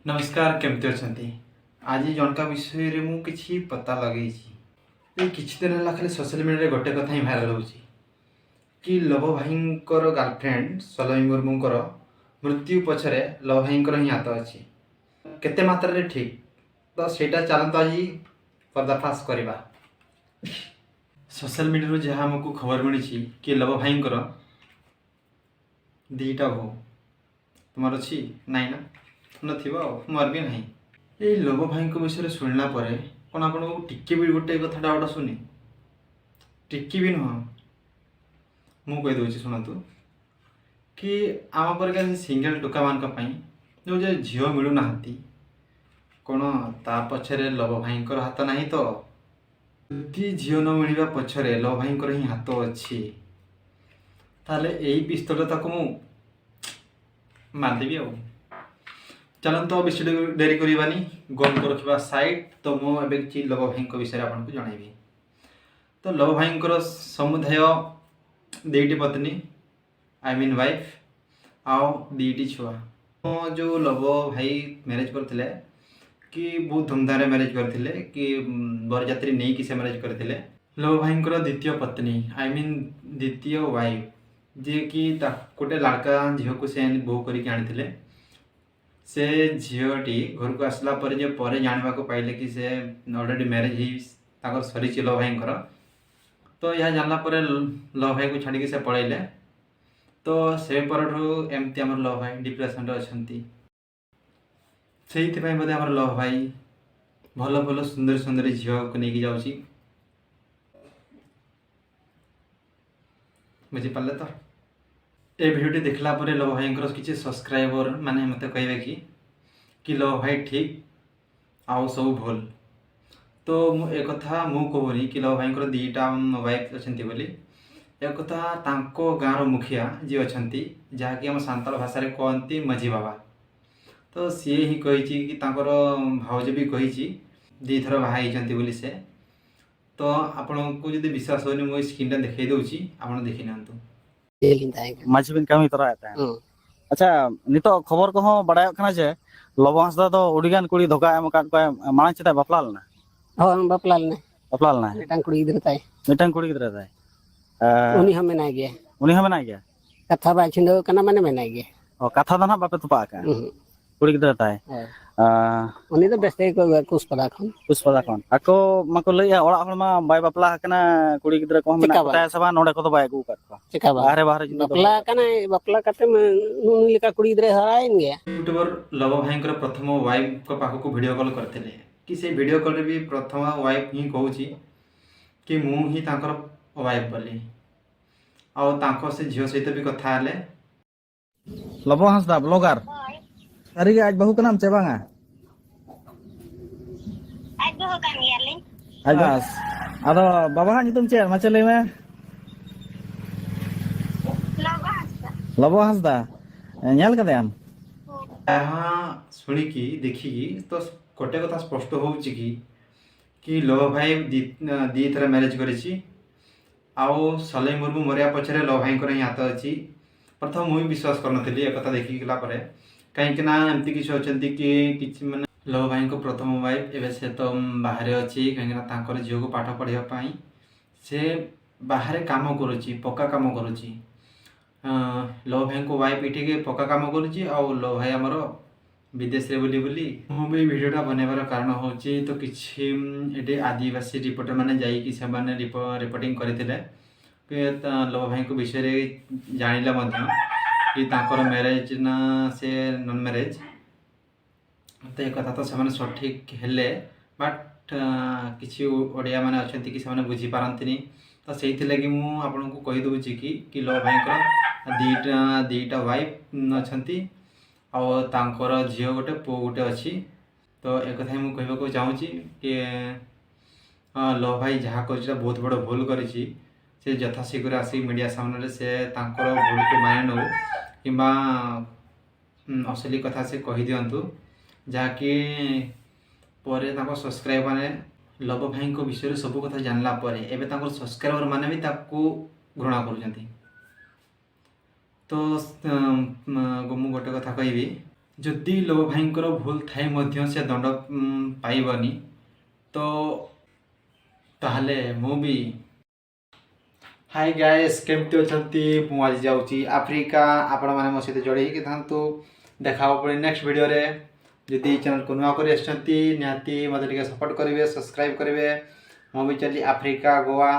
नमस्कार केमती अच्छे आज जनका विषय रे मु किछि पता लगे किछि दिन है खाली सोशल मीडिया रे गोटे कथा ही भाइराल होची कि लव भाई गर्लफ्रेंड सलोमी मुर्मूकर मृत्यु पछरे लव भाई ही हाथ अच्छी केते मात्रा रे ठीक तो सेटा चलत आज पर्दाफाश करवा सोशल मीडिया जहाँ आमको खबर मिली कि लव भाई दीटा भो तुम अच्छी नाई ना नथिबा मोर भी नहीं ये लव भाई विषय शुणला कौन आपको टिके भी गोटे कथा डाउट आसुनी टिके भी नुह मु कहीदे शुणु कि आम परिका सिंगल टोका मान जो झील मिलूना कौन ता पछरे लव भाई हाथ ना तो यदि झील न मिलवा पछरे लव भाई ही हाथ अच्छी ताले यही पिस्तल ताको मु मारदेवी आ चलते तो बेसी डेरी करवानी गन को रखा साइड तो मुझे लव भाई विषय आपको जनइबी तो लव भाई समुदाय दुईटी पत्नी आई मीन वाइफ आउ दुईटी छुआ जो लव भाई मैरिज करते कि बहुत धूमधाम मैरिज करते कि बरजात्री नहीं कि से मैरिज करते लव भाई द्वितीय पत्नी आई मीन द्वितीय वाइफ जी कि गोटे लड़का झील को से बोह करके आनी से झीलटी घर को आसला पर जानवा को पाइले कि से ऑलरेडी मैरिज ही सरी लव भाई तो यह जानला लव भाई को छाड़ी से पलैले तो से पर एमती आम लव भाई डिप्रेशन अच्छा से बोधे आम लव भाई भल भल सुंदर सुंदर झील को लेकिन जाऊँगी बुझीपारे तो ये भिडियो देखला लव भाई किसी सब्सक्राइबर माने मत कहे कि लव भाई ठीक आउ सब भूल तो एक कथा मु कहूनी कि लव भाई दीटा वाइफ अच्छा बोली एक कथा गाँव मुखिया जी अच्छा जहाँकि आम सांताल भाषा कहती मझी बाबा तो सी ही कही कि भाउज भी कही दी थर बाहर बोली से तो आपन को जब विश्वास होनी मुझे स्क्रीन टा देखा दूसरी आप देखी ना माझी बिन कमी तरा अच्छा नितो खबर को बड़ा जे लव हांसदा तो उड़ीगान कुड़ी धोखा एम का मांग चेता बापला लेना हो बापला लेना मिटांग कुड़ी गिद्र ताई मिटांग कुड़ी गिद्र ताई उनी हम मेना गया कथा बा छिंदो कना माने मेना गया ओ कथा दना बापे तुपा का कुड़ी गिद्र ताई उनी तो बेस्ते को कुसपदा खन ako mako laya orak hol ma bai bapla kana kuri gidra ko mena kota saba node ko bai agu kat ko चिका bahare बपला कना बपला कते नुन लिका कुड़ी गिद्र हराइन गया यूट्यूबर लव भाई प्रथम वाइफ को पाख को वीडियो कॉल करते कि से वीडियो कॉल भी प्रथम वाइफ ही कहूँ कि मु ही वाइफ बोली आउ से झील सहित भी कथा हेले लव हांसदा ब्लॉगर अरे आज बहु का नाम चे बांगा आज बहु kan yaling आज बस अदो बाबा हां तुम चे माचे ले में लव हांसदा ᱧᱮᱞ कदेम शुणी की देखी तो गोटे कथा स्पष्ट हो कि लव भाई दी थर मैरिज करी आउ सलोमी मुर्मू मरिया पछरे लव भाई ही हाथ अच्छी प्रथम मुझे विश्वास करनी एक कथा देखीगला कहीं एमती किसी अच्छा कि माने लव भाई को प्रथम वाइफ एवं से तो बाहर अच्छी कहीं झील को पाठ पढ़ाई से बाहर कम करुच्ची पक्का कम करुच्ची लव भाई को वाइफ ये पक्का कम करुच्ची आउ लव भाई आमर विदेश रे बुली बुली मुझे भिडियोटा बनवार कारण हूँ तो किसी आदिवासी रिपोर्टर मैंने जाने रिपोर्टिंग करते लव भाई को विषय जानिला कि मैरिज ना से नॉन मैरिज तो एक कथा तो से सठिक हेले बट किसी ओडिया माने अच्छा कि से बुझीपारती तो से लगी मुझे कहीदे कि लव भाई दीटा वाइफ अच्छा और झील गोटे पु गोटे अच्छी तो एक कथा मुझे कहवाक चाहूँगी कि लव भाई जहाँ कर बहुत बड़ भूल कर यथाशीघ्र आसिक मीडिया सामने से भूल को मानि नौ कि असली कथा से कही दिंतु जहाँकि सब्सक्राइबर मैंने लव भाई विषय सब कथा जानला एवं सब्सक्राइबर मैंने भी घृणा कर तो मु गोटे कथा कहि जदि लोभ भाईंकर भूल थाई मध्य से दंड पाइबनी तो ताहले मु भी हाय गाइस केमती अछंती मु आज जाउची अफ्रीका आपण माने मो सहित जोड़ी कि थांतु देखा पड़े नेक्स्ट वीडियो रे जदि चैनल को नुआ करी आछंती निहाती मते सपोर्ट करिवे सब्सक्राइब करिवे मु भी चली अफ्रीका गोवा।